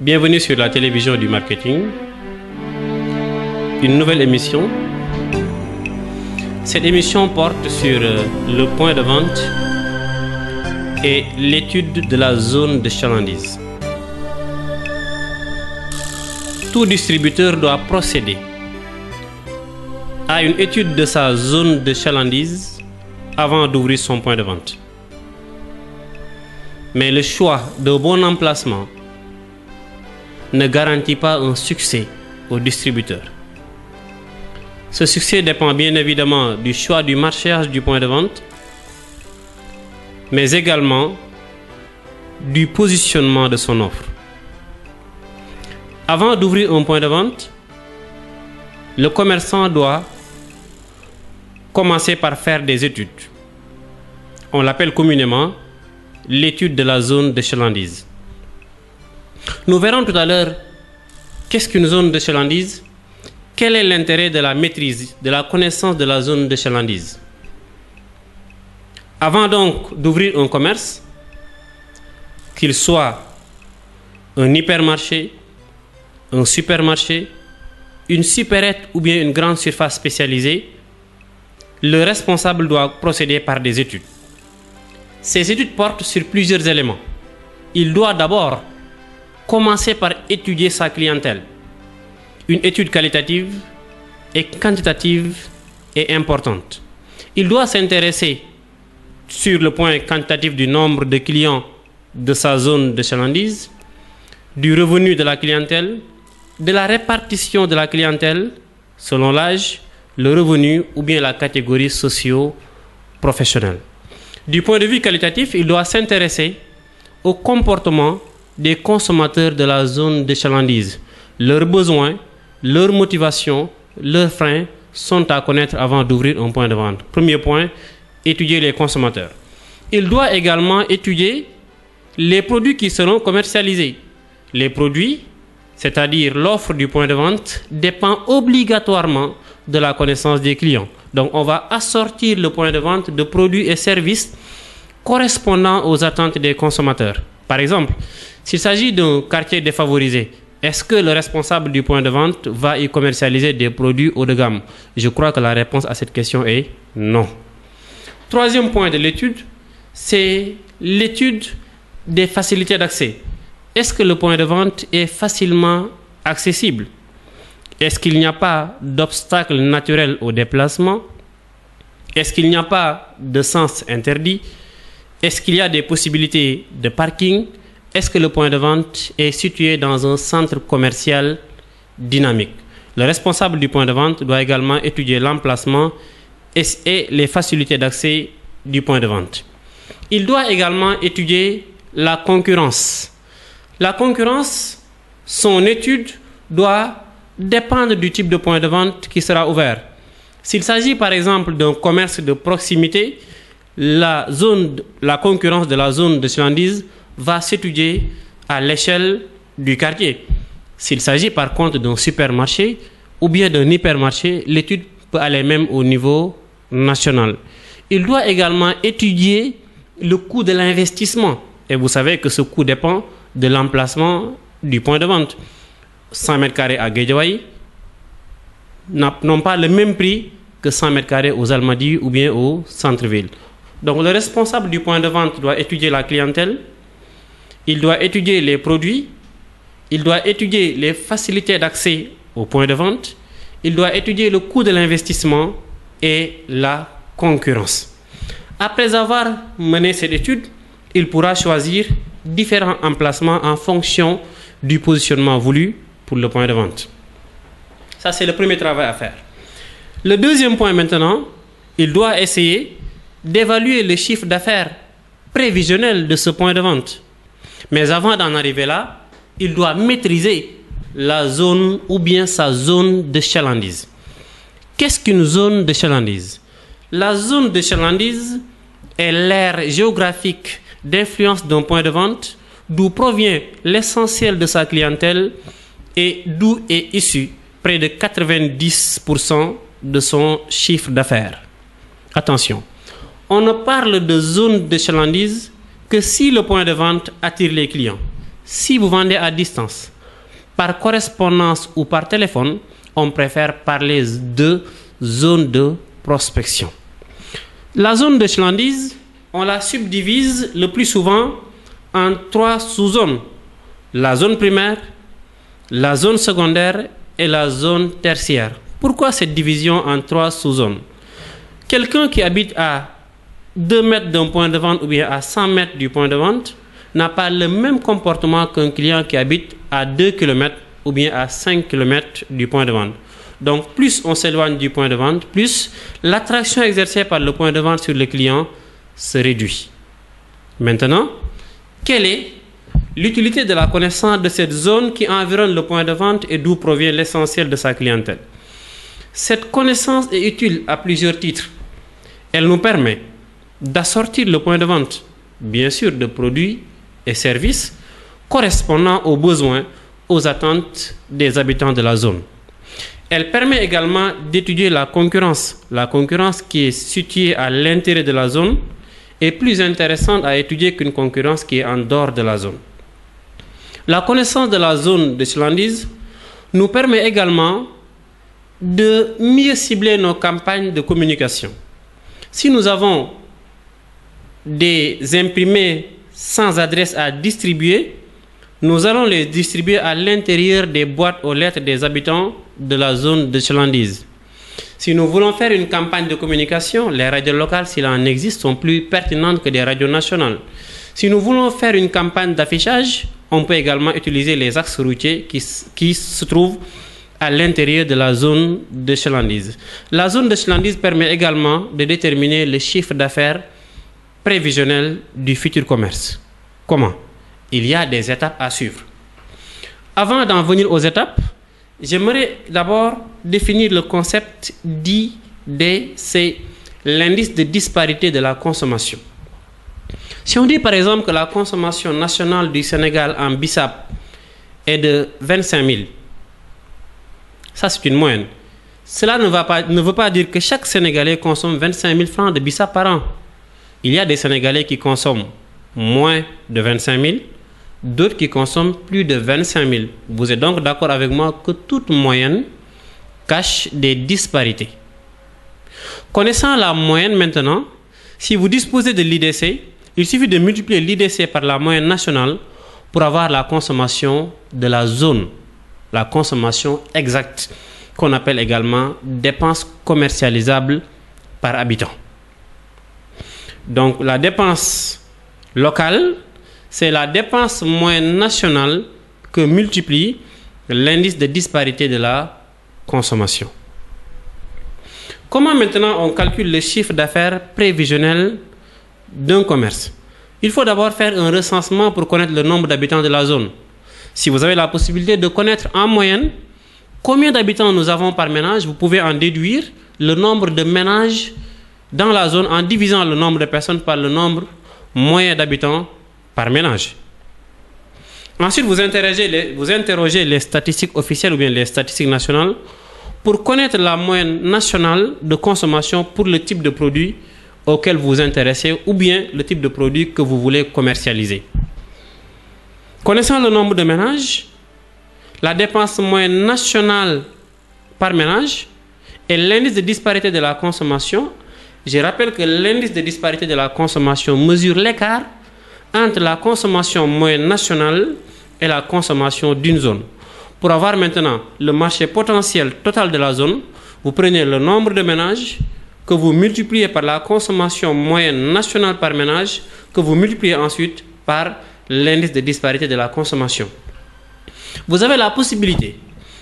Bienvenue sur la télévision du marketing, une nouvelle émission. Cette émission porte sur le point de vente et l'étude de la zone de chalandise. Tout distributeur doit procéder à une étude de sa zone de chalandise avant d'ouvrir son point de vente. Mais le choix de bon emplacement ne garantit pas un succès au distributeur. Ce succès dépend bien évidemment du choix du marchage du point de vente, mais également du positionnement de son offre. Avant d'ouvrir un point de vente, le commerçant doit commencer par faire des études. On l'appelle communément l'étude de la zone de chalandise. Nous verrons tout à l'heure qu'est-ce qu'une zone de chalandise, quel est l'intérêt de la maîtrise, de la connaissance de la zone de chalandise. Avant donc d'ouvrir un commerce, qu'il soit un hypermarché, un supermarché, une supérette ou bien une grande surface spécialisée, le responsable doit procéder par des études. Ces études portent sur plusieurs éléments. Il doit d'abord commencer par étudier sa clientèle. Une étude qualitative et quantitative est importante. Il doit s'intéresser sur le point quantitatif du nombre de clients de sa zone de chalandise, du revenu de la clientèle, de la répartition de la clientèle selon l'âge, le revenu ou bien la catégorie socio-professionnelle. Du point de vue qualitatif, il doit s'intéresser au comportement des consommateurs de la zone de chalandise. Leurs besoins, leurs motivations, leurs freins sont à connaître avant d'ouvrir un point de vente. Premier point, étudier les consommateurs. Il doit également étudier les produits qui seront commercialisés. Les produits, c'est-à-dire l'offre du point de vente, dépend obligatoirement de la connaissance des clients. Donc on va assortir le point de vente de produits et services correspondant aux attentes des consommateurs. Par exemple, s'il s'agit d'un quartier défavorisé, est-ce que le responsable du point de vente va y commercialiser des produits haut de gamme? Je crois que la réponse à cette question est non. Troisième point de l'étude, c'est l'étude des facilités d'accès. Est-ce que le point de vente est facilement accessible? Est-ce qu'il n'y a pas d'obstacle naturel au déplacement? Est-ce qu'il n'y a pas de sens interdit? Est-ce qu'il y a des possibilités de parking? Est-ce que le point de vente est situé dans un centre commercial dynamique? Le responsable du point de vente doit également étudier l'emplacement et les facilités d'accès du point de vente. Il doit également étudier la concurrence. La concurrence, son étude doit dépendre du type de point de vente qui sera ouvert. S'il s'agit par exemple d'un commerce de proximité, la concurrence de la zone de chalandise va s'étudier à l'échelle du quartier. S'il s'agit par contre d'un supermarché ou bien d'un hypermarché, l'étude peut aller même au niveau national. Il doit également étudier le coût de l'investissement. Et vous savez que ce coût dépend de l'emplacement du point de vente. 100 mètres carrés à Guédiawaye n'ont pas le même prix que 100 mètres carrés aux Almadies ou bien au centre-ville. Donc le responsable du point de vente doit étudier la clientèle, il doit étudier les produits, il doit étudier les facilités d'accès au point de vente, il doit étudier le coût de l'investissement et la concurrence. Après avoir mené cette étude, il pourra choisir différents emplacements en fonction du positionnement voulu pour le point de vente. Ça, c'est le premier travail à faire. Le deuxième point maintenant, il doit essayer d'évaluer le chiffre d'affaires prévisionnel de ce point de vente. Mais avant d'en arriver là, il doit maîtriser la zone ou bien sa zone de chalandise. Qu'est-ce qu'une zone de chalandise? La zone de chalandise est l'aire géographique d'influence d'un point de vente d'où provient l'essentiel de sa clientèle et d'où est issu près de 90% de son chiffre d'affaires. Attention, on ne parle de zone de chalandise que si le point de vente attire les clients. Si vous vendez à distance, par correspondance ou par téléphone, on préfère parler de zone de prospection. La zone de chalandise, on la subdivise le plus souvent en 3 sous-zones. La zone primaire, la zone secondaire et la zone tertiaire. Pourquoi cette division en 3 sous-zones? Quelqu'un qui habite à 2 mètres d'un point de vente ou bien à 100 mètres du point de vente n'a pas le même comportement qu'un client qui habite à 2 km ou bien à 5 km du point de vente. Donc, plus on s'éloigne du point de vente, plus l'attraction exercée par le point de vente sur le client se réduit. Maintenant, quelle est l'utilité de la connaissance de cette zone qui environne le point de vente et d'où provient l'essentiel de sa clientèle? Cette connaissance est utile à plusieurs titres. Elle nous permet d'assortir le point de vente, bien sûr, de produits et services correspondant aux besoins, aux attentes des habitants de la zone. Elle permet également d'étudier la concurrence qui est située à l'intérieur de la zone est plus intéressante à étudier qu'une concurrence qui est en dehors de la zone. La connaissance de la zone de chalandise nous permet également de mieux cibler nos campagnes de communication. Si nous avons des imprimés sans adresse à distribuer, nous allons les distribuer à l'intérieur des boîtes aux lettres des habitants de la zone de chalandise. Si nous voulons faire une campagne de communication, les radios locales, s'il en existe, sont plus pertinentes que des radios nationales. Si nous voulons faire une campagne d'affichage, on peut également utiliser les axes routiers qui se trouvent à l'intérieur de la zone de chalandise. La zone de chalandise permet également de déterminer le chiffre d'affaires prévisionnel du futur commerce. Comment? Il y a des étapes à suivre. Avant d'en venir aux étapes, j'aimerais d'abord définir le concept d'IDC, l'indice de disparité de la consommation. Si on dit par exemple que la consommation nationale du Sénégal en bissap est de 25 000, ça c'est une moyenne. Cela ne veut pas dire que chaque Sénégalais consomme 25 000 francs de bissap par an. Il y a des Sénégalais qui consomment moins de 25 000, d'autres qui consomment plus de 25 000. Vous êtes donc d'accord avec moi que toute moyenne cache des disparités. Connaissant la moyenne maintenant, si vous disposez de l'IDC, il suffit de multiplier l'IDC par la moyenne nationale pour avoir la consommation de la zone, la consommation exacte, qu'on appelle également dépenses commercialisables par habitant. Donc la dépense locale, c'est la dépense moyenne nationale que multiplie l'indice de disparité de la consommation. Comment maintenant on calcule le chiffre d'affaires prévisionnel d'un commerce? Il faut d'abord faire un recensement pour connaître le nombre d'habitants de la zone. Si vous avez la possibilité de connaître en moyenne combien d'habitants nous avons par ménage, vous pouvez en déduire le nombre de ménages dans la zone en divisant le nombre de personnes par le nombre moyen d'habitants par ménage. Ensuite, vous interrogez les statistiques officielles ou bien les statistiques nationales pour connaître la moyenne nationale de consommation pour le type de produit auquel vous vous intéressez ou bien le type de produit que vous voulez commercialiser. Connaissant le nombre de ménages, la dépense moyenne nationale par ménage et l'indice de disparité de la consommation, je rappelle que l'indice de disparité de la consommation mesure l'écart entre la consommation moyenne nationale et la consommation d'une zone. Pour avoir maintenant le marché potentiel total de la zone, vous prenez le nombre de ménages que vous multipliez par la consommation moyenne nationale par ménage, que vous multipliez ensuite par l'indice de disparité de la consommation. Vous avez la possibilité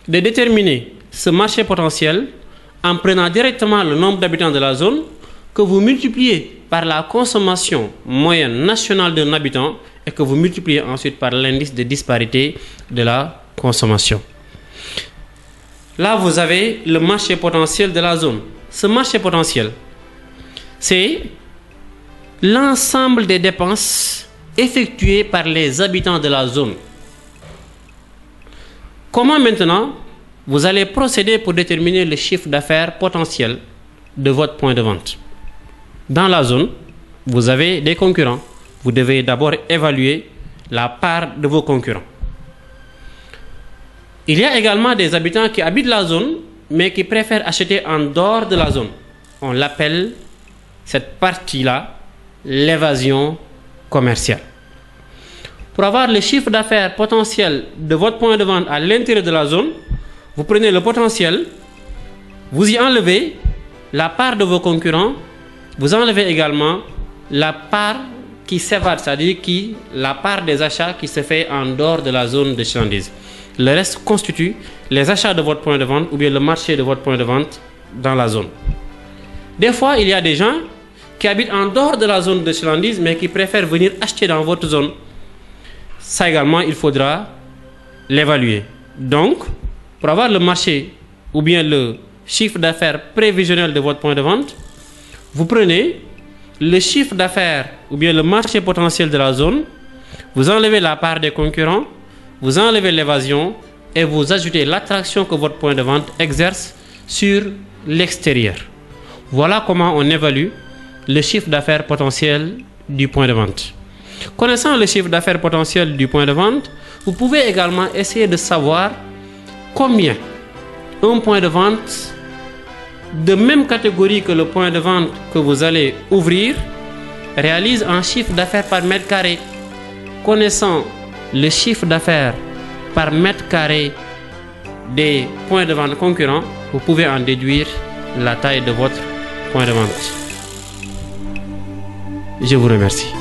de déterminer ce marché potentiel en prenant directement le nombre d'habitants de la zone que vous multipliez par la consommation moyenne nationale d'un habitant et que vous multipliez ensuite par l'indice de disparité de la consommation. Là, vous avez le marché potentiel de la zone. Ce marché potentiel, c'est l'ensemble des dépenses effectuées par les habitants de la zone. Comment maintenant vous allez procéder pour déterminer le chiffre d'affaires potentiel de votre point de vente? Dans la zone, vous avez des concurrents. Vous devez d'abord évaluer la part de vos concurrents. Il y a également des habitants qui habitent la zone, mais qui préfèrent acheter en dehors de la zone. On l'appelle, cette partie-là, l'évasion commerciale. Pour avoir le chiffre d'affaires potentiel de votre point de vente à l'intérieur de la zone, vous prenez le potentiel, vous y enlevez la part de vos concurrents, vous enlevez également la part qui s'évade, c'est-à-dire la part des achats qui se fait en dehors de la zone de chalandise. Le reste constitue les achats de votre point de vente ou bien le marché de votre point de vente dans la zone. Des fois, il y a des gens qui habitent en dehors de la zone de chalandise mais qui préfèrent venir acheter dans votre zone. Ça également, il faudra l'évaluer. Donc, pour avoir le marché ou bien le chiffre d'affaires prévisionnel de votre point de vente, vous prenez le chiffre d'affaires ou bien le marché potentiel de la zone, vous enlevez la part des concurrents, vous enlevez l'évasion et vous ajoutez l'attraction que votre point de vente exerce sur l'extérieur. Voilà comment on évalue le chiffre d'affaires potentiel du point de vente. Connaissant le chiffre d'affaires potentiel du point de vente, vous pouvez également essayer de savoir combien un point de vente de même catégorie que le point de vente que vous allez ouvrir réalise un chiffre d'affaires par mètre carré. Connaissant le chiffre d'affaires par mètre carré des points de vente concurrents, vous pouvez en déduire la taille de votre point de vente. Je vous remercie.